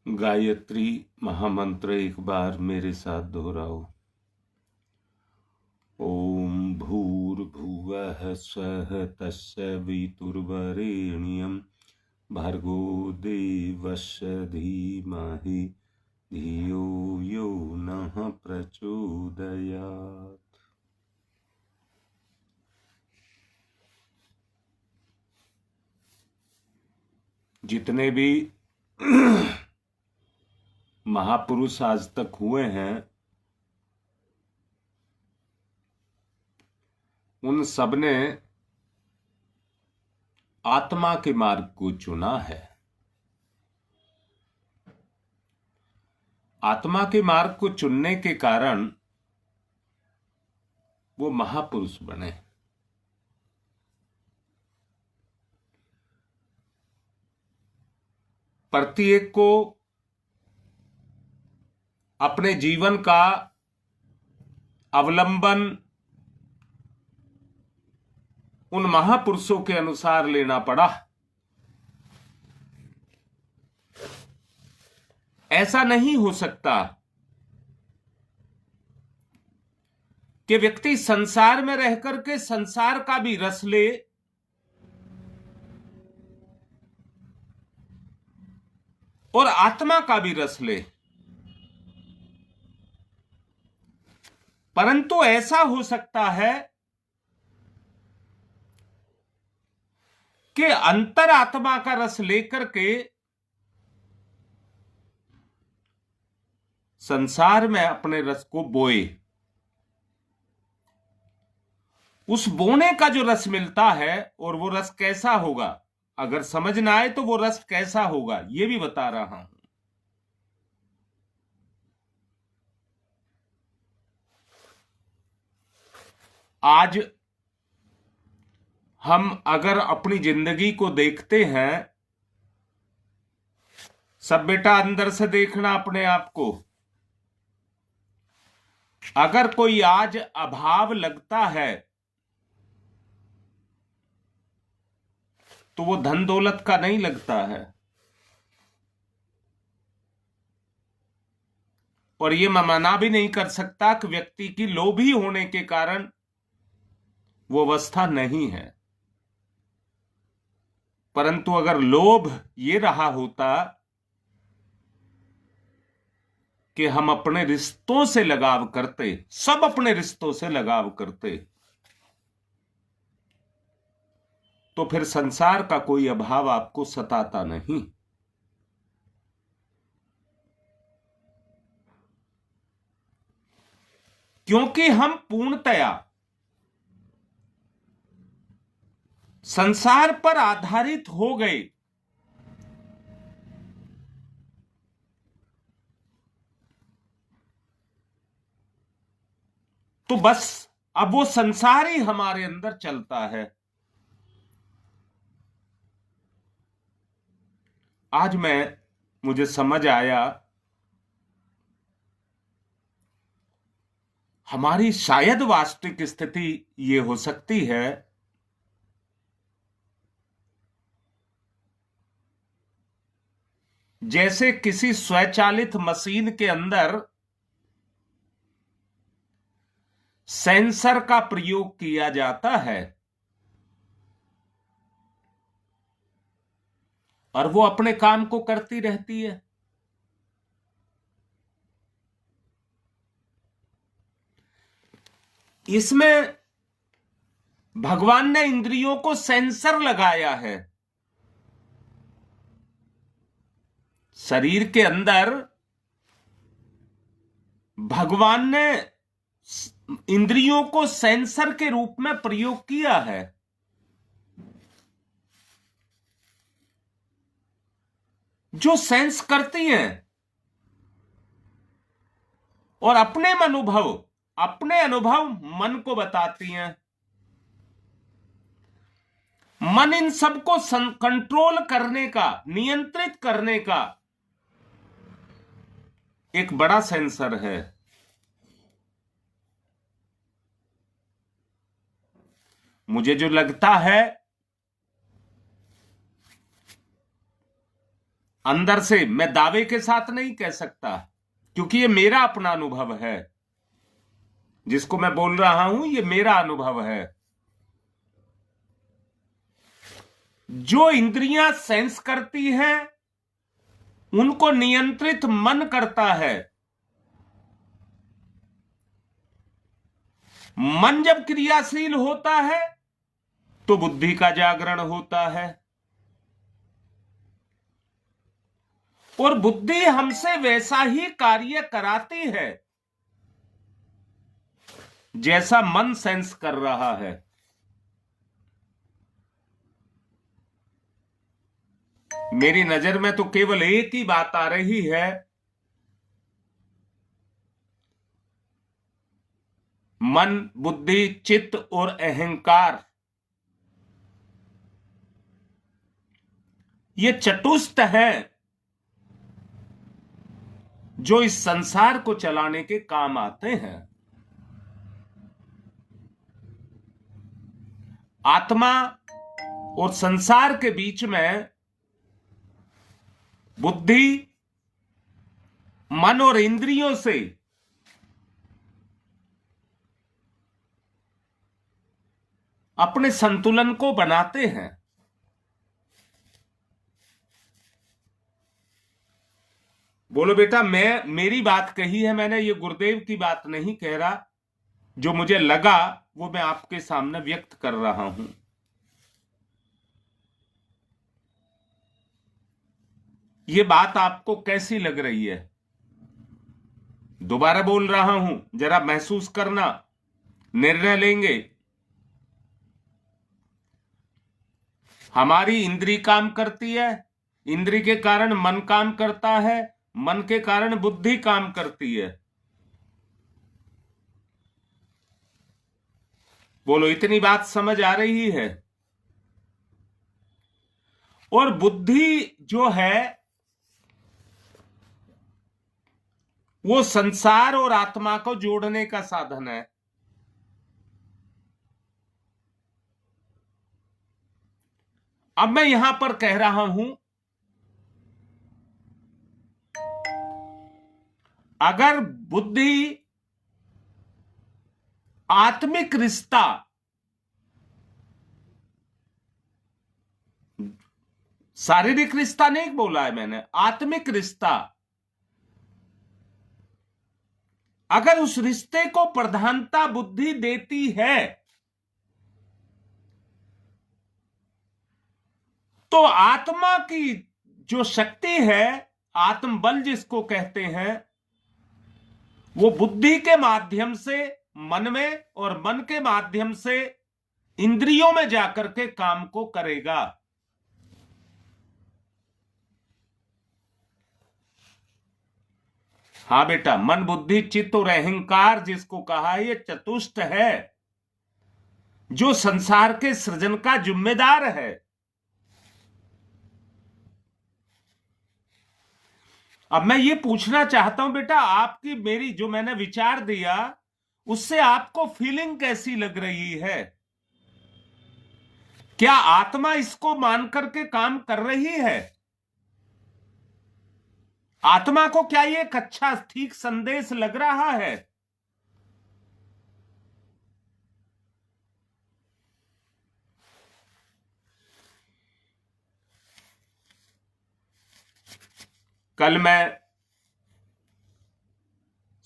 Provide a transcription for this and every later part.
गायत्री महामंत्र एक बार मेरे साथ दोहराओ। ओम भूर्भुवः स्वः तत्सवितुर्वरेण्यं भर्गो देवस्य धीमहि धियो यो नः प्रचोदयात्। जितने भी महापुरुष आज तक हुए हैं, उन सब ने आत्मा के मार्ग को चुना है। आत्मा के मार्ग को चुनने के कारण वो महापुरुष बने। प्रत्येक को अपने जीवन का अवलंबन उन महापुरुषों के अनुसार लेना पड़ा। ऐसा नहीं हो सकता कि व्यक्ति संसार में रहकर के संसार का भी रस ले और आत्मा का भी रस ले, परंतु ऐसा हो सकता है कि अंतर आत्मा का रस लेकर के संसार में अपने रस को बोए। उस बोने का जो रस मिलता है, और वो रस कैसा होगा, अगर समझ ना आए तो वो रस कैसा होगा ये भी बता रहा हूं। आज हम अगर अपनी जिंदगी को देखते हैं, सब बेटा अंदर से देखना अपने आप को। अगर कोई आज अभाव लगता है तो वो धन दौलत का नहीं लगता है, और ये मैं मना भी नहीं कर सकता कि व्यक्ति की लोभी होने के कारण वो अवस्था नहीं है। परंतु अगर लोभ ये रहा होता कि हम अपने रिश्तों से लगाव करते, सब अपने रिश्तों से लगाव करते, तो फिर संसार का कोई अभाव आपको सताता नहीं। क्योंकि हम पूर्णतया संसार पर आधारित हो गए। तो बस अब वो संसार ही हमारे अंदर चलता है। आज मुझे समझ आया, हमारी शायद वास्तविक स्थिति ये हो सकती है जैसे किसी स्वचालित मशीन के अंदर सेंसर का प्रयोग किया जाता है और वो अपने काम को करती रहती है। इसमें भगवान ने इंद्रियों को सेंसर लगाया है। शरीर के अंदर भगवान ने इंद्रियों को सेंसर के रूप में प्रयोग किया है। जो सेंस करती हैं और अपने अनुभव मन को बताती हैं। मन इन सबको कंट्रोल करने का, नियंत्रित करने का एक बड़ा सेंसर है। मुझे जो लगता है अंदर से मैं दावे के साथ नहीं कह सकता, क्योंकि ये मेरा अपना अनुभव है। जिसको मैं बोल रहा हूं ये मेरा अनुभव है। जो इंद्रियां सेंस करती हैं उनको नियंत्रित मन करता है। मन जब क्रियाशील होता है तो बुद्धि का जागरण होता है, और बुद्धि हमसे वैसा ही कार्य कराती है जैसा मन सेंस कर रहा है। मेरी नजर में तो केवल एक ही बात आ रही है, मन, बुद्धि, चित्त और अहंकार, ये चतुष्ट हैं जो इस संसार को चलाने के काम आते हैं। आत्मा और संसार के बीच में बुद्धि, मन और इंद्रियों से अपने संतुलन को बनाते हैं। बोलो बेटा, मेरी बात कही है मैंने, ये गुरुदेव की बात नहीं कह रहा। जो मुझे लगा वो मैं आपके सामने व्यक्त कर रहा हूं। ये बात आपको कैसी लग रही है? दोबारा बोल रहा हूं, जरा महसूस करना, निर्णय लेंगे। हमारी इंद्री काम करती है, इंद्री के कारण मन काम करता है, मन के कारण बुद्धि काम करती है। बोलो, इतनी बात समझ आ रही है? और बुद्धि जो है वो संसार और आत्मा को जोड़ने का साधन है। अब मैं यहां पर कह रहा हूं, अगर बुद्धि आत्मिक रिश्ता, शारीरिक रिश्ता नहीं बोला है मैंने, आत्मिक रिश्ता, अगर उस रिश्ते को प्रधानता बुद्धि देती है तो आत्मा की जो शक्ति है, आत्मबल जिसको कहते हैं, वो बुद्धि के माध्यम से मन में और मन के माध्यम से इंद्रियों में जाकर के काम को करेगा। हां बेटा, मन, बुद्धि, चित्त और अहंकार जिसको कहा है, ये चतुष्ट है जो संसार के सृजन का जिम्मेदार है। अब मैं ये पूछना चाहता हूं बेटा, आपकी मेरी जो मैंने विचार दिया उससे आपको फीलिंग कैसी लग रही है? क्या आत्मा इसको मान करके काम कर रही है? आत्मा को क्या ये एक अच्छा ठीक संदेश लग रहा है? कल मैं,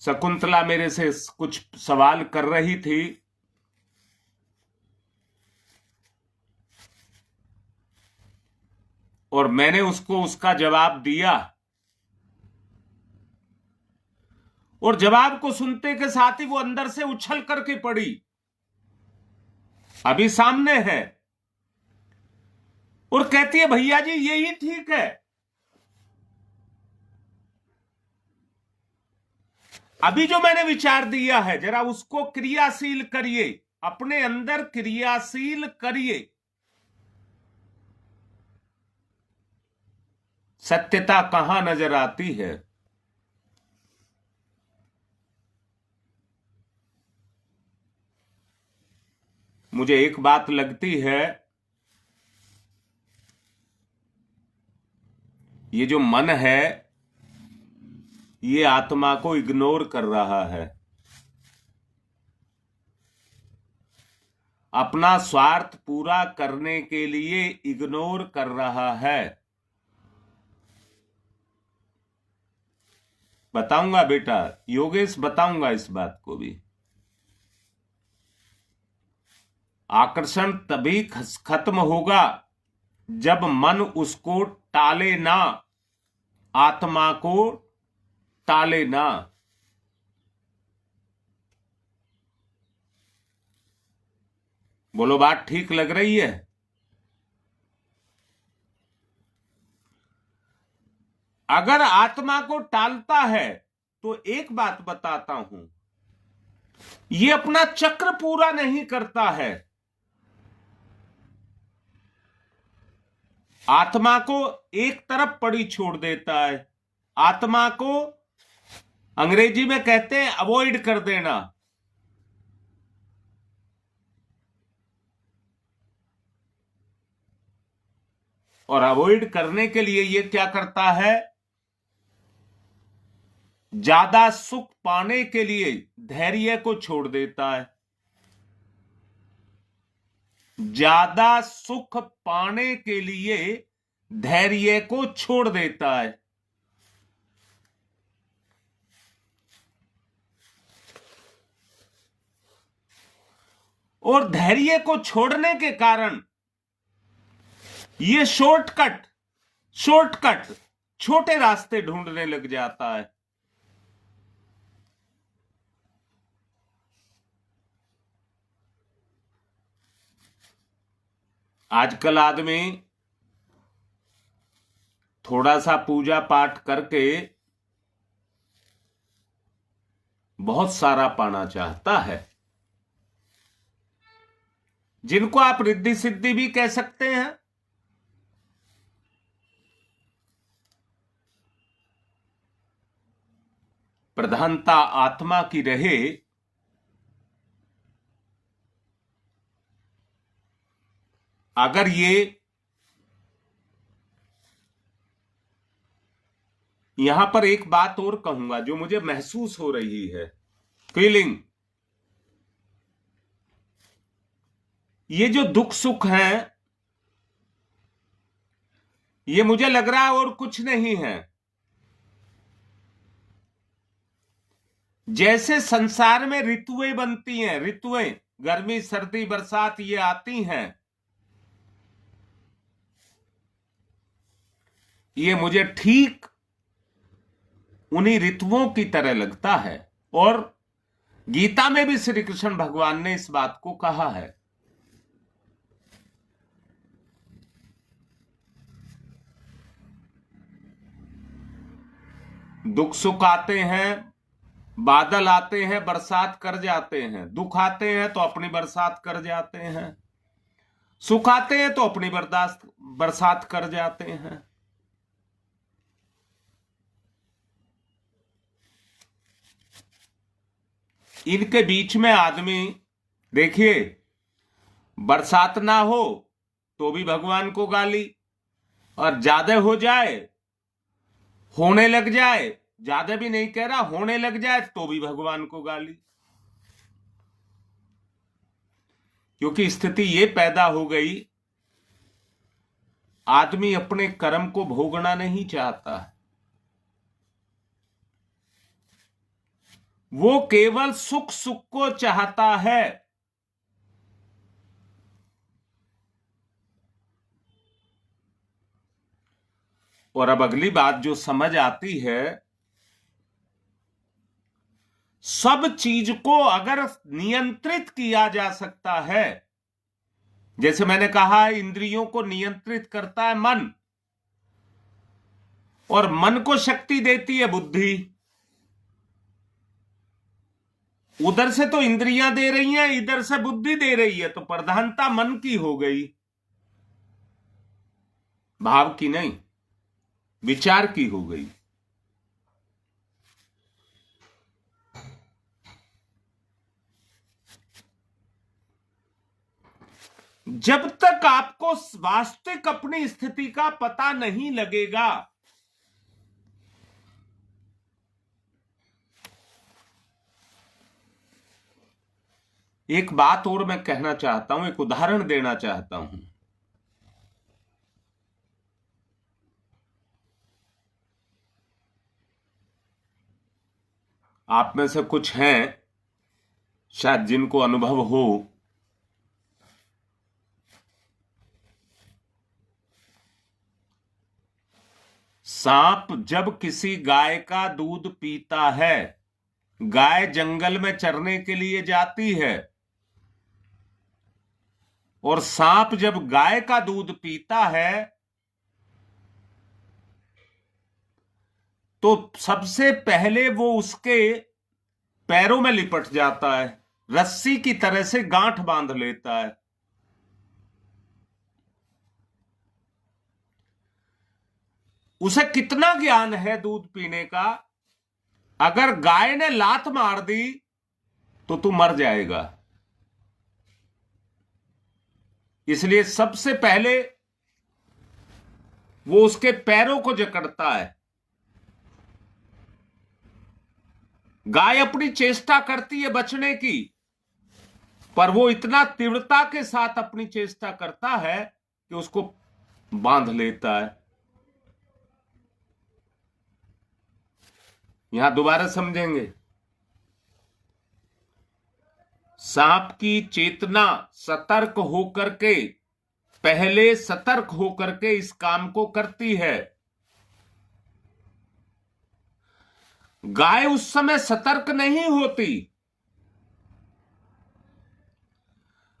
शकुंतला मेरे से कुछ सवाल कर रही थी, और मैंने उसको उसका जवाब दिया, और जवाब को सुनते के साथ ही वो अंदर से उछल करके पड़ी, अभी सामने है, और कहती है भैया जी यही ठीक है। अभी जो मैंने विचार दिया है जरा उसको क्रियाशील करिए, अपने अंदर क्रियाशील करिए। सत्यता कहां नजर आती है? मुझे एक बात लगती है ये जो मन है ये आत्मा को इग्नोर कर रहा है, अपना स्वार्थ पूरा करने के लिए इग्नोर कर रहा है। बताऊंगा बेटा योगेश, बताऊंगा इस बात को भी। आकर्षण तभी खत्म होगा जब मन उसको टाले ना, आत्मा को टाले ना। बोलो बात ठीक लग रही है? अगर आत्मा को टालता है तो एक बात बताता हूं, ये अपना चक्र पूरा नहीं करता है। आत्मा को एक तरफ पड़ी छोड़ देता है, आत्मा को अंग्रेजी में कहते हैं अवॉइड कर देना। और अवॉइड करने के लिए ये क्या करता है, ज्यादा सुख पाने के लिए धैर्य को छोड़ देता है। ज्यादा सुख पाने के लिए धैर्य को छोड़ देता है। और धैर्य को छोड़ने के कारण ये शॉर्टकट छोटे रास्ते ढूंढने लग जाता है। आजकल आदमी थोड़ा सा पूजा पाठ करके बहुत सारा पाना चाहता है, जिनको आप रिद्धि सिद्धि भी कह सकते हैं। प्रधानता आत्मा की रहे, अगर ये यहां पर एक बात और कहूंगा जो मुझे महसूस हो रही है, फीलिंग, ये जो दुख सुख है ये मुझे लग रहा है और कुछ नहीं है। जैसे संसार में ऋतुएं बनती हैं, ऋतुएं गर्मी सर्दी बरसात ये आती हैं, ये मुझे ठीक उन्हीं ऋतुओं की तरह लगता है। और गीता में भी श्री कृष्ण भगवान ने इस बात को कहा है। दुख सुख आते हैं, बादल आते हैं, बरसात कर जाते हैं। दुख आते हैं तो अपनी बरसात कर जाते हैं, सुख आते हैं तो अपनी बरसात कर जाते हैं। इनके बीच में आदमी, देखिए, बरसात ना हो तो भी भगवान को गाली, और ज्यादा हो जाए, होने लग जाए, ज्यादा भी नहीं कह रहा, होने लग जाए तो भी भगवान को गाली। क्योंकि स्थिति ये पैदा हो गई, आदमी अपने कर्म को भोगना नहीं चाहता, वो केवल सुख सुख को चाहता है। और अब अगली बात जो समझ आती है, सब चीज को अगर नियंत्रित किया जा सकता है, जैसे मैंने कहा इंद्रियों को नियंत्रित करता है मन, और मन को शक्ति देती है बुद्धि। उधर से तो इंद्रियां दे रही हैं, इधर से बुद्धि दे रही है, तो प्रधानता मन की हो गई, भाव की नहीं, विचार की हो गई। जब तक आपको वास्तविक अपनी स्थिति का पता नहीं लगेगा, एक बात और मैं कहना चाहता हूं, एक उदाहरण देना चाहता हूं। आप में से कुछ हैं शायद जिनको अनुभव हो। सांप जब किसी गाय का दूध पीता है, गाय जंगल में चरने के लिए जाती है, और सांप जब गाय का दूध पीता है तो सबसे पहले वो उसके पैरों में लिपट जाता है, रस्सी की तरह से गांठ बांध लेता है। उसे कितना ज्ञान है दूध पीने का। अगर गाय ने लात मार दी तो तू मर जाएगा। इसलिए सबसे पहले वो उसके पैरों को जकड़ता है। गाय अपनी चेष्टा करती है बचने की, पर वो इतना तीव्रता के साथ अपनी चेष्टा करता है कि उसको बांध लेता है। यहां दोबारा समझेंगे। सांप की चेतना सतर्क होकर के, पहले सतर्क होकर के इस काम को करती है। गाय उस समय सतर्क नहीं होती।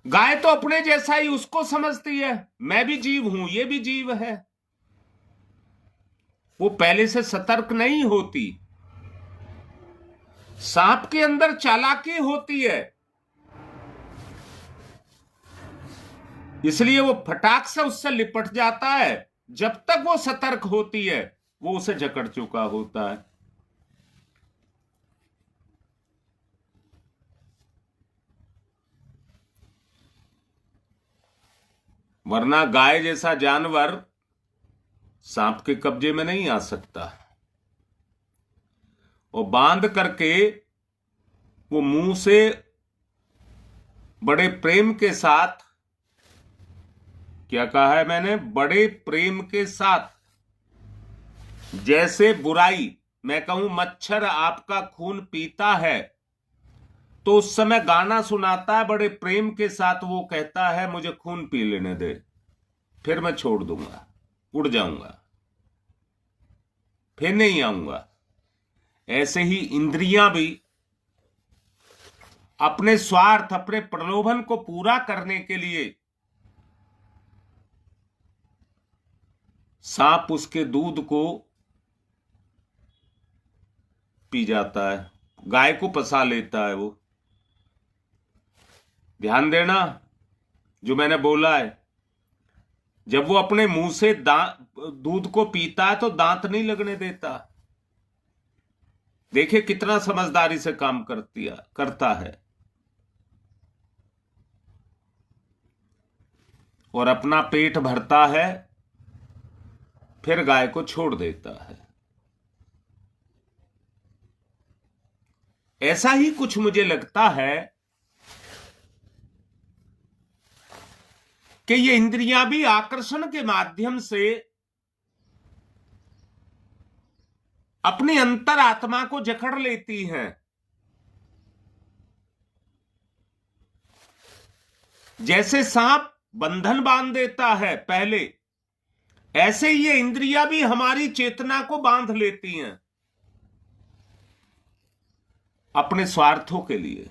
गाय तो अपने जैसा ही उसको समझती है, मैं भी जीव हूं, ये भी जीव है। वो पहले से सतर्क नहीं होती। सांप के अंदर चालाकी होती है, इसलिए वो फटाक से उससे लिपट जाता है। जब तक वो सतर्क होती है वो उसे जकड़ चुका होता है। वरना गाय जैसा जानवर सांप के कब्जे में नहीं आ सकता। और बांध करके वो मुंह से बड़े प्रेम के साथ, क्या कहा है मैंने, बड़े प्रेम के साथ, जैसे बुराई, मैं कहूं मच्छर आपका खून पीता है तो उस समय गाना सुनाता है, बड़े प्रेम के साथ वो कहता है मुझे खून पी लेने दे, फिर मैं छोड़ दूंगा, उड़ जाऊंगा, फिर नहीं आऊंगा। ऐसे ही इंद्रियां भी अपने स्वार्थ, अपने प्रलोभन को पूरा करने के लिए सांप उसके दूध को पी जाता है, गाय को फंसा लेता है। वो ध्यान देना जो मैंने बोला है, जब वो अपने मुंह से दूध को पीता है तो दांत नहीं लगने देता। देखिए कितना समझदारी से काम करता है, और अपना पेट भरता है, फिर गाय को छोड़ देता है। ऐसा ही कुछ मुझे लगता है कि ये इंद्रियां भी आकर्षण के माध्यम से अपनी अंतरात्मा को जकड़ लेती हैं। जैसे सांप बंधन बांध देता है पहले, ऐसे ये इंद्रियां भी हमारी चेतना को बांध लेती हैं अपने स्वार्थों के लिए,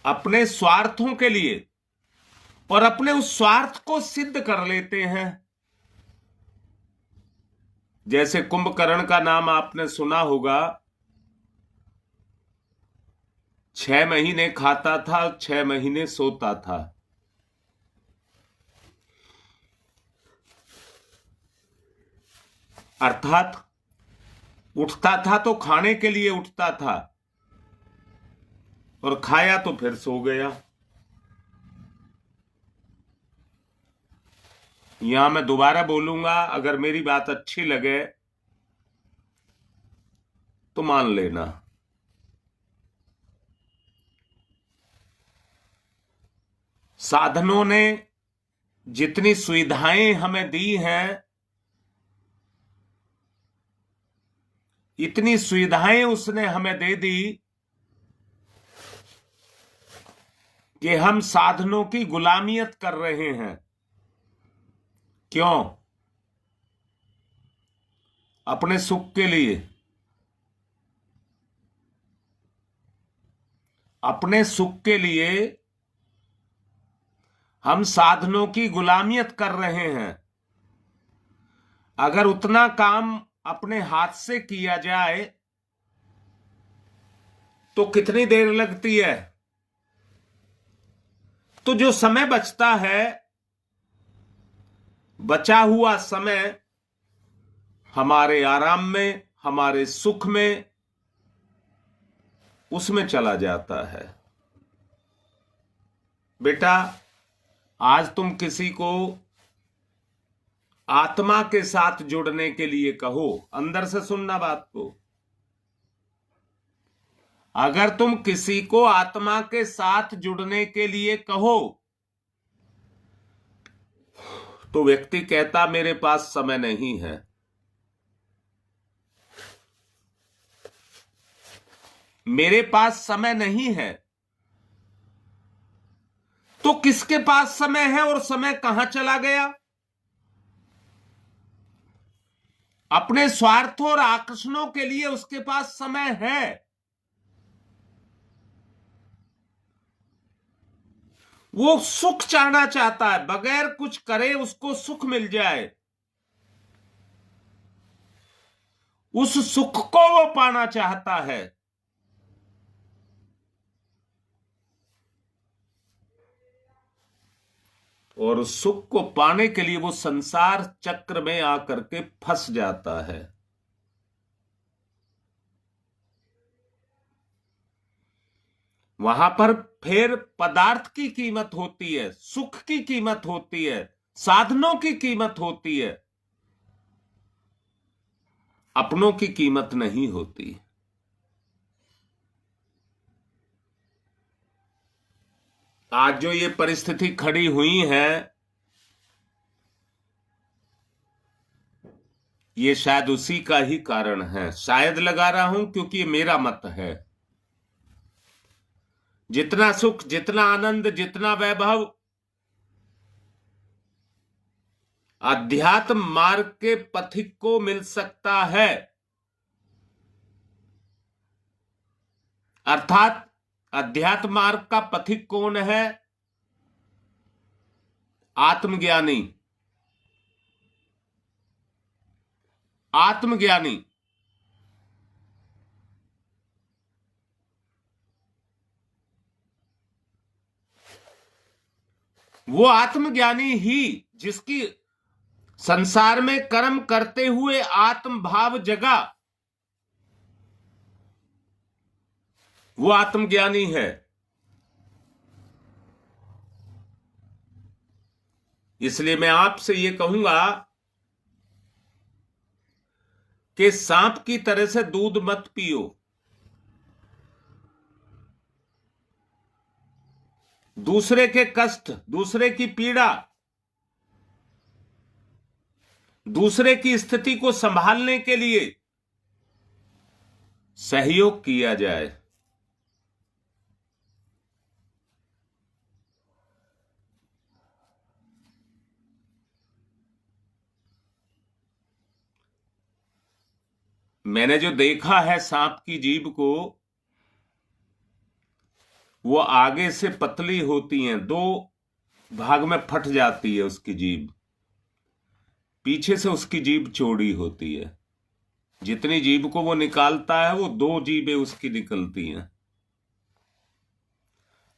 अपने स्वार्थों के लिए, और अपने उस स्वार्थ को सिद्ध कर लेते हैं। जैसे कुंभकर्ण का नाम आपने सुना होगा। 6 महीने खाता था, 6 महीने सोता था। अर्थात उठता था तो खाने के लिए उठता था, और खाया तो फिर सो गया। यहां मैं दोबारा बोलूंगा, अगर मेरी बात अच्छी लगे तो मान लेना। साधनों ने जितनी सुविधाएं हमें दी हैं, इतनी सुविधाएं उसने हमें दे दी कि हम साधनों की गुलामियत कर रहे हैं। क्यों? अपने सुख के लिए। अपने सुख के लिए हम साधनों की गुलामियत कर रहे हैं। अगर उतना काम अपने हाथ से किया जाए तो कितनी देर लगती है? तो जो समय बचता है, बचा हुआ समय हमारे आराम में, हमारे सुख में, उसमें चला जाता है। बेटा, आज तुम किसी को आत्मा के साथ जुड़ने के लिए कहो, अंदर से सुनना बात को। अगर तुम किसी को आत्मा के साथ जुड़ने के लिए कहो तो व्यक्ति कहता मेरे पास समय नहीं है। मेरे पास समय नहीं है। तो किसके पास समय है और समय कहां चला गया? अपने स्वार्थ और आकर्षणों के लिए उसके पास समय है। वो सुख चाहना चाहता है, बगैर कुछ करे उसको सुख मिल जाए। उस सुख को वो पाना चाहता है। और उस सुख को पाने के लिए वो संसार चक्र में आकर के फंस जाता है। वहां पर फिर पदार्थ की कीमत होती है, सुख की कीमत होती है, साधनों की कीमत होती है, अपनों की कीमत नहीं होती। आज जो ये परिस्थिति खड़ी हुई है, ये शायद उसी का ही कारण है। शायद लगा रहा हूं क्योंकि ये मेरा मत है। जितना सुख, जितना आनंद, जितना वैभव अध्यात्म मार्ग के पथिक को मिल सकता है, अर्थात अध्यात्म मार्ग का पथिक कौन है? आत्मज्ञानी। आत्मज्ञानी। वो आत्मज्ञानी ही जिसकी संसार में कर्म करते हुए आत्म भाव जगा, वो आत्मज्ञानी है। इसलिए मैं आपसे ये कहूंगा कि सांप की तरह से दूध मत पियो। दूसरे के कष्ट, दूसरे की पीड़ा, दूसरे की स्थिति को संभालने के लिए सहयोग किया जाए। मैंने जो देखा है सांप की जीभ को, वो आगे से पतली होती हैं, दो भाग में फट जाती है उसकी जीभ। पीछे से उसकी जीभ चौड़ी होती है। जितनी जीभ को वो निकालता है, वो दो जीभें उसकी निकलती हैं।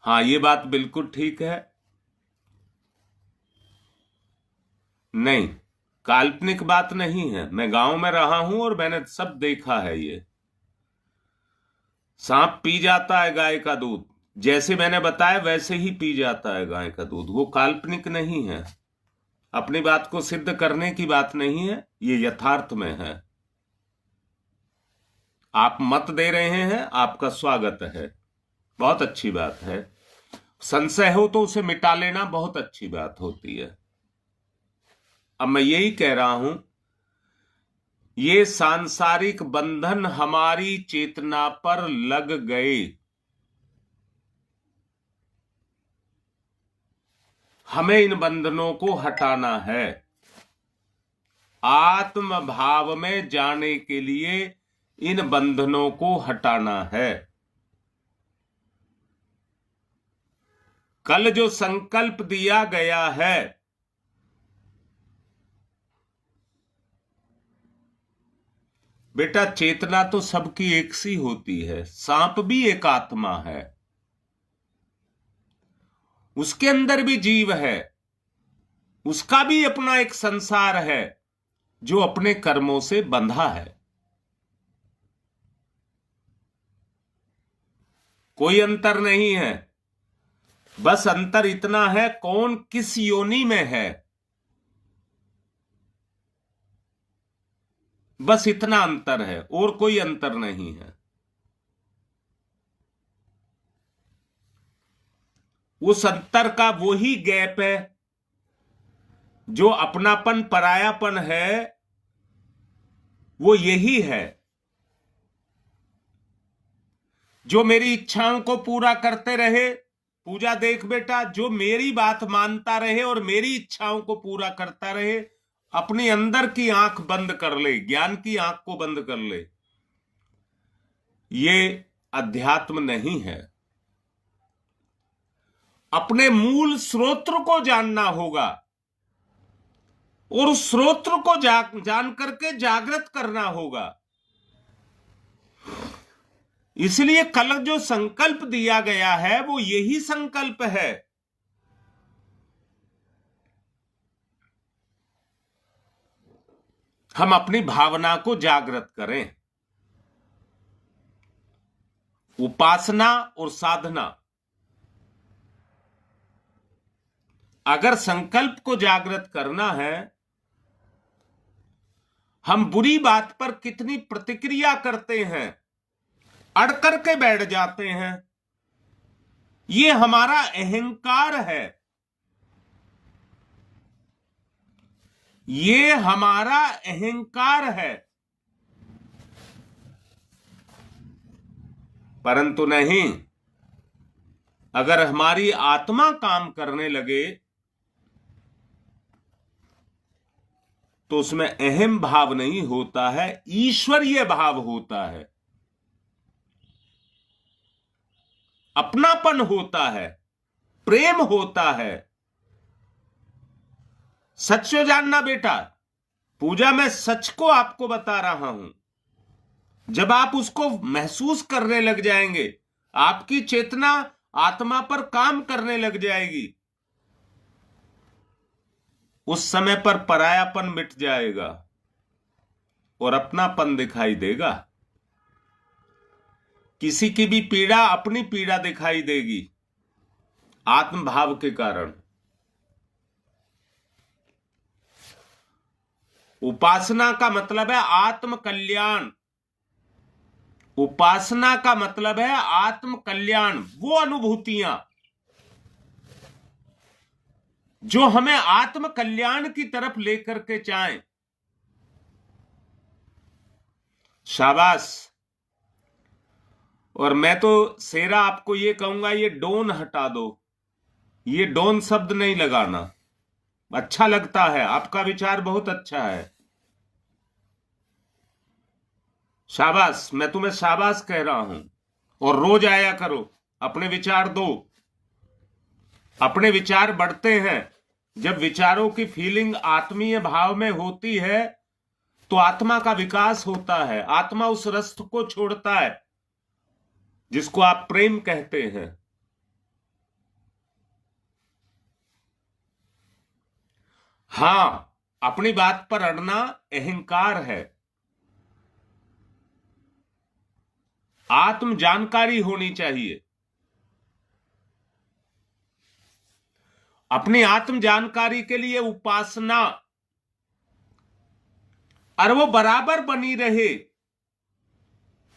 हाँ, ये बात बिल्कुल ठीक है। नहीं, काल्पनिक बात नहीं है। मैं गांव में रहा हूं और मैंने सब देखा है। ये सांप पी जाता है गाय का दूध, जैसे मैंने बताया वैसे ही पी जाता है गाय का दूध। वो काल्पनिक नहीं है, अपनी बात को सिद्ध करने की बात नहीं है, ये यथार्थ में है। आप मत दे रहे हैं, आपका स्वागत है, बहुत अच्छी बात है। संशय हो तो उसे मिटा लेना बहुत अच्छी बात होती है। अब मैं यही कह रहा हूं, ये सांसारिक बंधन हमारी चेतना पर लग गए, हमें इन बंधनों को हटाना है। आत्म भाव में जाने के लिए इन बंधनों को हटाना है। कल जो संकल्प दिया गया है, बेटा चेतना तो सबकी एक सी होती है, सांप भी एक आत्मा है, उसके अंदर भी जीव है, उसका भी अपना एक संसार है जो अपने कर्मों से बंधा है। कोई अंतर नहीं है, बस अंतर इतना है कौन किस योनि में है, बस इतना अंतर है और कोई अंतर नहीं है। उस अंतर का वही गैप है जो अपनापन परायापन है, वो यही है। जो मेरी इच्छाओं को पूरा करते रहे, पूजा देख बेटा, जो मेरी बात मानता रहे और मेरी इच्छाओं को पूरा करता रहे, अपनी अंदर की आंख बंद कर ले, ज्ञान की आंख को बंद कर ले, ये अध्यात्म नहीं है। अपने मूल स्रोत्र को जानना होगा और उस स्रोत्र को जान करके जागृत करना होगा। इसलिए कल जो संकल्प दिया गया है वो यही संकल्प है। हम अपनी भावना को जागृत करें। उपासना और साधना, अगर संकल्प को जागृत करना है, हम बुरी बात पर कितनी प्रतिक्रिया करते हैं, अड़ करके बैठ जाते हैं, ये हमारा अहंकार है, ये हमारा अहंकार है। परंतु नहीं, अगर हमारी आत्मा काम करने लगे तो उसमें अहम भाव नहीं होता है, ईश्वरीय भाव होता है, अपनापन होता है, प्रेम होता है। सच को जानना बेटा, पूजा में सच को आपको बता रहा हूं। जब आप उसको महसूस करने लग जाएंगे, आपकी चेतना आत्मा पर काम करने लग जाएगी, उस समय पर परायापन मिट जाएगा और अपनापन दिखाई देगा। किसी की भी पीड़ा अपनी पीड़ा दिखाई देगी आत्म भाव के कारण। उपासना का मतलब है आत्म कल्याण। उपासना का मतलब है आत्म कल्याण, वो अनुभूतियां जो हमें आत्म कल्याण की तरफ लेकर के जाएं। शाबाश। और मैं तो सेरा आपको ये कहूंगा, ये डोन हटा दो, ये डोन शब्द नहीं लगाना। अच्छा लगता है, आपका विचार बहुत अच्छा है, शाबाश, मैं तुम्हें शाबाश कह रहा हूं। और रोज आया करो, अपने विचार दो। अपने विचार बढ़ते हैं। जब विचारों की फीलिंग आत्मीय भाव में होती है तो आत्मा का विकास होता है, आत्मा उस रस्त को छोड़ता है जिसको आप प्रेम कहते हैं। हां, अपनी बात पर अड़ना अहंकार है। आत्म जानकारी होनी चाहिए। अपनी आत्म जानकारी के लिए उपासना, और वो बराबर बनी रहे,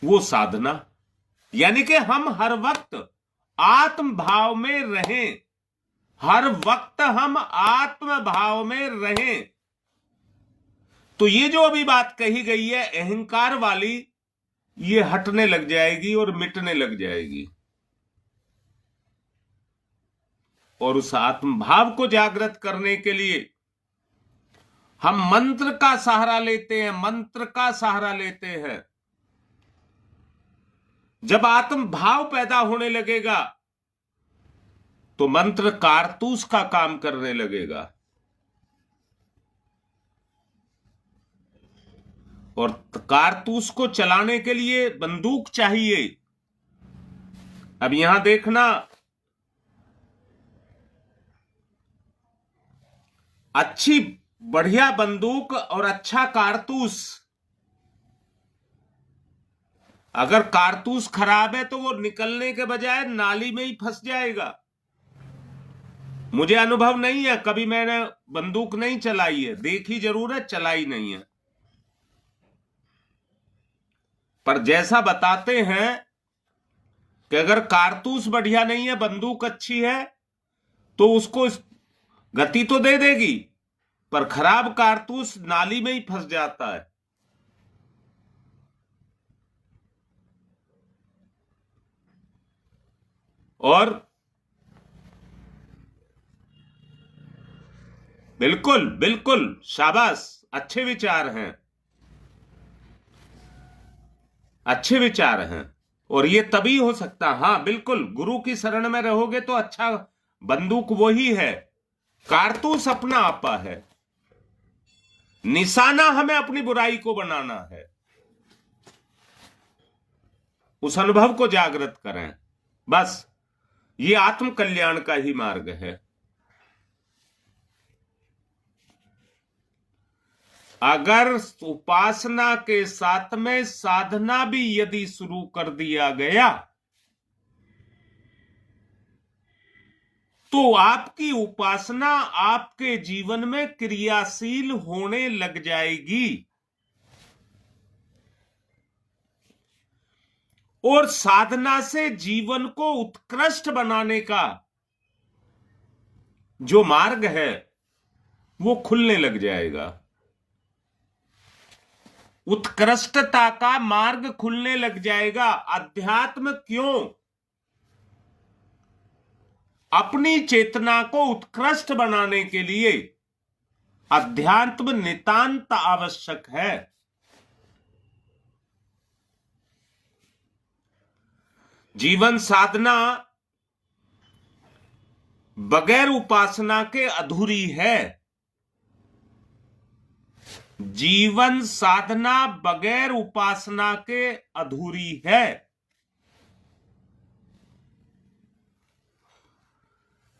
वो साधना। यानी कि हम हर वक्त आत्म भाव में रहें, हर वक्त हम आत्म भाव में रहें। तो ये जो अभी बात कही गई है अहंकार वाली, ये हटने लग जाएगी और मिटने लग जाएगी। और उस आत्म भाव को जागृत करने के लिए हम मंत्र का सहारा लेते हैं, मंत्र का सहारा लेते हैं। जब आत्म भाव पैदा होने लगेगा तो मंत्र कारतूस का काम करने लगेगा, और कारतूस को चलाने के लिए बंदूक चाहिए। अब यहां देखना, अच्छी बढ़िया बंदूक और अच्छा कारतूस, अगर कारतूस खराब है तो वो निकलने के बजाय नाली में ही फंस जाएगा। मुझे अनुभव नहीं है, कभी मैंने बंदूक नहीं चलाई है, देखी जरूर है, चलाई नहीं है। पर जैसा बताते हैं कि अगर कारतूस बढ़िया नहीं है, बंदूक अच्छी है, तो उसको गति तो दे देगी, पर खराब कारतूस नाली में ही फंस जाता है। और बिल्कुल बिल्कुल, शाबाश, अच्छे विचार हैं, अच्छे विचार हैं। और ये तभी हो सकता, हां बिल्कुल, गुरु की शरण में रहोगे तो अच्छा बंदूक वही है, कारतूस अपना आपा है। निशाना हमें अपनी बुराई को बनाना है। उस अनुभव को जागृत करें, बस ये आत्म कल्याण का ही मार्ग है। अगर उपासना के साथ में साधना भी यदि शुरू कर दिया गया तो आपकी उपासना आपके जीवन में क्रियाशील होने लग जाएगी, और साधना से जीवन को उत्कृष्ट बनाने का जो मार्ग है वो खुलने लग जाएगा। उत्कृष्टता का मार्ग खुलने लग जाएगा। अध्यात्म क्यों? अपनी चेतना को उत्कृष्ट बनाने के लिए अध्यात्म नितांत आवश्यक है। जीवन साधना बगैर उपासना के अधूरी है। जीवन साधना बगैर उपासना के अधूरी है।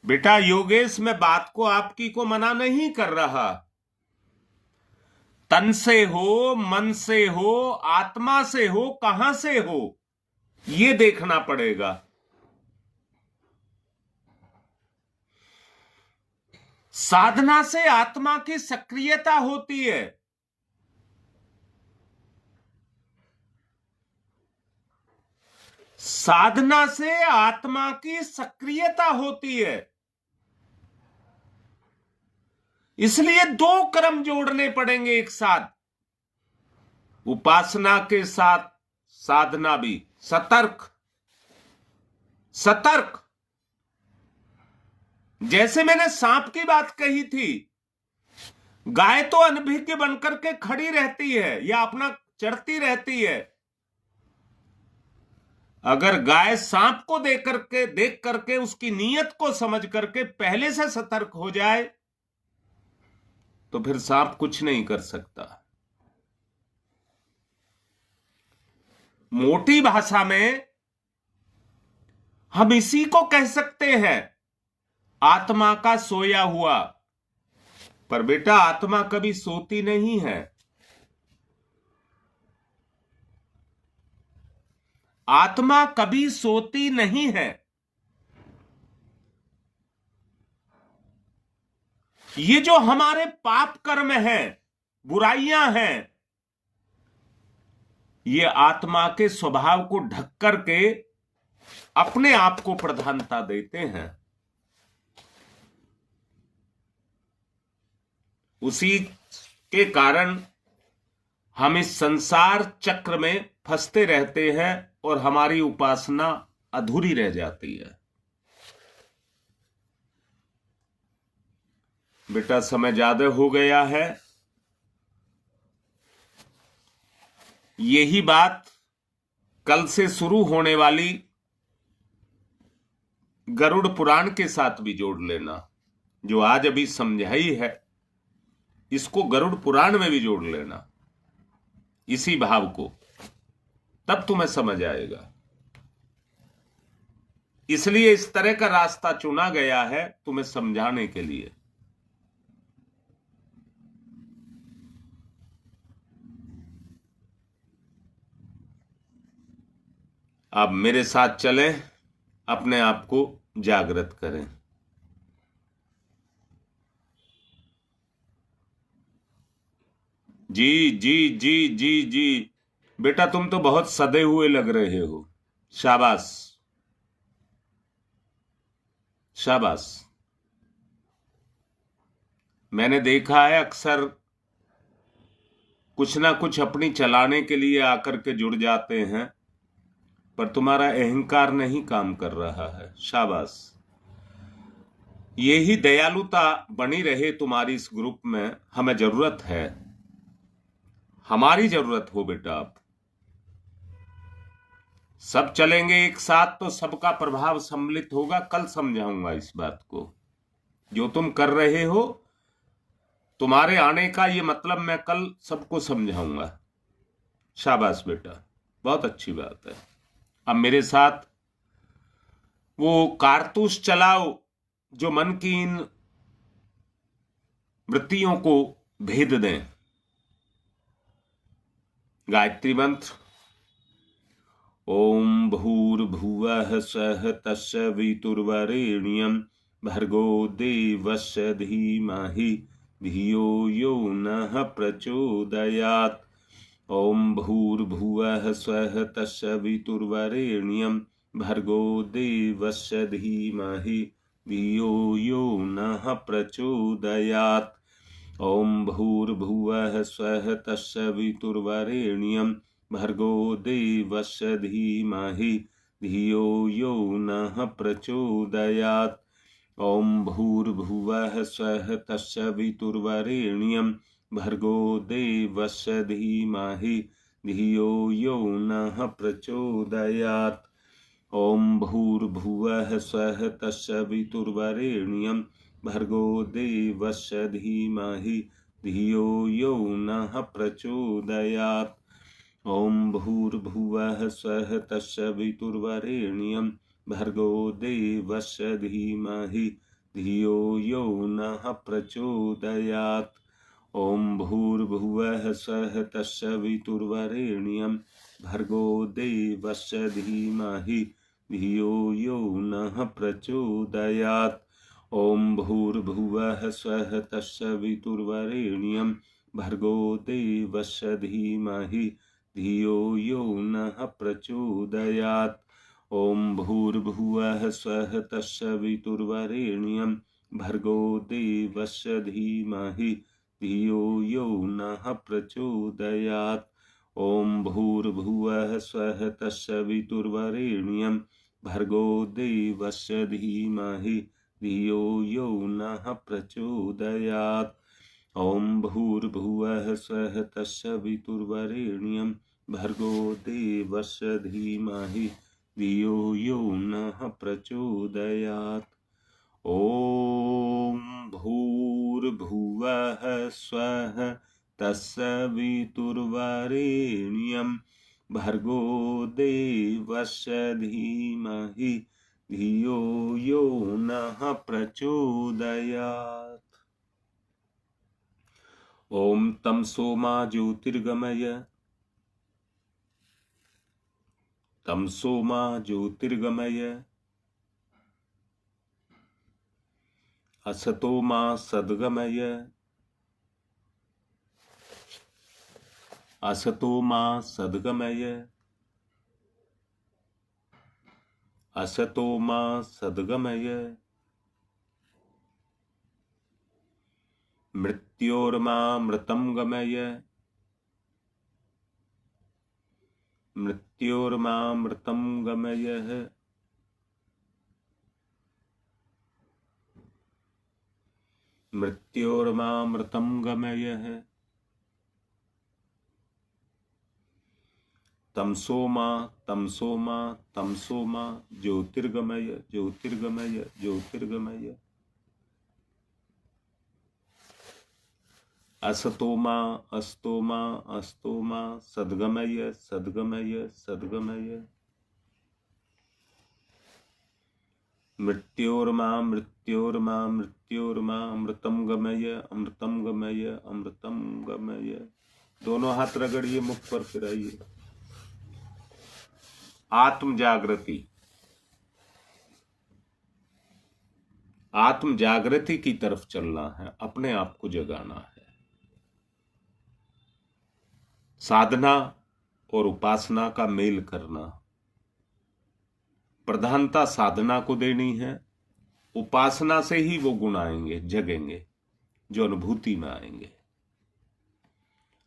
बेटा योगेश, मैं बात को आपकी को मना नहीं कर रहा। तन से हो, मन से हो, आत्मा से हो, कहां से हो, ये देखना पड़ेगा। साधना से आत्मा की सक्रियता होती है। साधना से आत्मा की सक्रियता होती है। इसलिए दो क्रम जोड़ने पड़ेंगे एक साथ, उपासना के साथ साधना भी। सतर्क, सतर्क। जैसे मैंने सांप की बात कही थी, गाय तो अनभिज्ञ बनकर के खड़ी रहती है या अपना चढ़ती रहती है। अगर गाय सांप को देख करके उसकी नीयत को समझ करके पहले से सतर्क हो जाए तो फिर सांप कुछ नहीं कर सकता। मोटी भाषा में हम इसी को कह सकते हैं, आत्मा का सोया हुआ। पर बेटा आत्मा कभी सोती नहीं है। आत्मा कभी सोती नहीं है। ये जो हमारे पाप कर्म हैं, बुराइयां हैं, ये आत्मा के स्वभाव को ढक करके अपने आप को प्रधानता देते हैं, उसी के कारण हम इस संसार चक्र में फंसते रहते हैं और हमारी उपासना अधूरी रह जाती है। बेटा समय ज्यादा हो गया है। यही बात कल से शुरू होने वाली गरुड़ पुराण के साथ भी जोड़ लेना। जो आज अभी समझाई है इसको गरुड़ पुराण में भी जोड़ लेना, इसी भाव को, तब तुम्हें समझ आएगा। इसलिए इस तरह का रास्ता चुना गया है तुम्हें समझाने के लिए। आप मेरे साथ चलें, अपने आप को जागृत करें। जी जी जी जी जी, बेटा तुम तो बहुत सदे हुए लग रहे हो। शाबाश शाबाश। मैंने देखा है अक्सर कुछ ना कुछ अपनी चलाने के लिए आकर के जुड़ जाते हैं, पर तुम्हारा अहंकार नहीं काम कर रहा है। शाबाश। यही दयालुता बनी रहे तुम्हारी इस ग्रुप में, हमें जरूरत है, हमारी जरूरत हो बेटा। आप सब चलेंगे एक साथ तो सबका प्रभाव सम्मिलित होगा। कल समझाऊंगा इस बात को। जो तुम कर रहे हो, तुम्हारे आने का ये मतलब मैं कल सबको समझाऊंगा। शाबाश बेटा, बहुत अच्छी बात है। अब मेरे साथ वो कारतूस चलाओ जो मन की इन वृत्तियों को भेद दें। गायत्री मंत्र। ओम भूर्भुवः स्वः तत्सवितुर्वरेण्यं भर्गो देवस्य धीमहि धियो यो नः प्रचोदयात्। ओम भूर्भुवः स्वः तत्सवितुर्वरेण्यं भर्गो देवस्य धीमहि धियो यो नः प्रचोदयात्। ओम भूर्भुवः स्वः तत्सवितुर्वरेण्यं भर्गो देवस्य धीमहि धियो यो नः प्रचोदयात्। ओम भूर्भुवः स्वः तत्सवितुर्वरेण्यं भर्गो देवस्य धीमहि धियो यो नः प्रचोदयात्। ओम भूर्भुवः स्वः तत्सवितुर्वरेण्यं भर्गो देवस्य धीमहि धियो यो नः प्रचोदयात्। ओम भूर्भुवः स्वः तत्सवितुर्वरेण्यं भर्गो देवस्य धीमहि धियो यो नः प्रचोदयात्। ओम भूर्भुवः स्वः तत्सवितुर्वरेण्यं भर्गो देवस्य धीमहि धियो यो नः प्रचोदयात्। ओम भूर्भुवः स्वः तत्सवितुर्वरेण्यं भर्गो देवस्य धीमहि धियो यो नः प्रचोदयात्। ओम भूर्भुवः स्वः तत्सवितुर्वरेण्यं भर्गो देवस्य धीमहि धियो यो नः प्रचोदयात्। ओम भूर्भुवः स्वः तत्सवितुर्वरेण्यं भर्गो देवस्य धीमहि धियो यो नः प्रचोदयात्। ओम भूर्भुवः स्वः तत्सवितुर्वरेण्यं भर्गो देवस्य धीमहि धियो यो नः प्रचोदयात्। ओम भूर्भुवः स्वः तत्सवितुर्वरेण्यं भर्गो देवस्य धीमहि धियो यो नः प्रचोदयात्। ओम तमसो मा ज्योतिर्गमय, तमसो मा ज्योतिर्गमय, असतो मा सद्गमय, असतो मा सद्गमय, असतो मा सद्गमय मृत्योर्मामृतं गमय मृत्योर्मामृतं गमय मृत्योर्मामृतं गमय तमसो मा तमसो मा तमसो मा ज्योतिर्गमय ज्योतिर्गमय ज्योतिर्गमय असतो मा अस्तो मा अस्तो मा सद्गमय सद्गमय सद्गमय मृत्योर्मा मृत्योर्मा मृत्योर्मा अमृतम गमय अमृतम गमय अमृतम गमय। दोनों हाथ रगड़िए मुख पर, फिराइए। आत्म जागृति, आत्म जागृति की तरफ चलना है, अपने आप को जगाना है। साधना और उपासना का मेल करना, प्रधानता साधना को देनी है। उपासना से ही वो गुण आएंगे, जगेंगे, जो अनुभूति में आएंगे।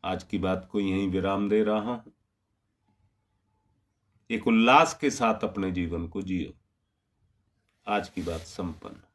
आज की बात को यहीं विराम दे रहा हूं। एक उल्लास के साथ अपने जीवन को जियो। आज की बात संपन्न।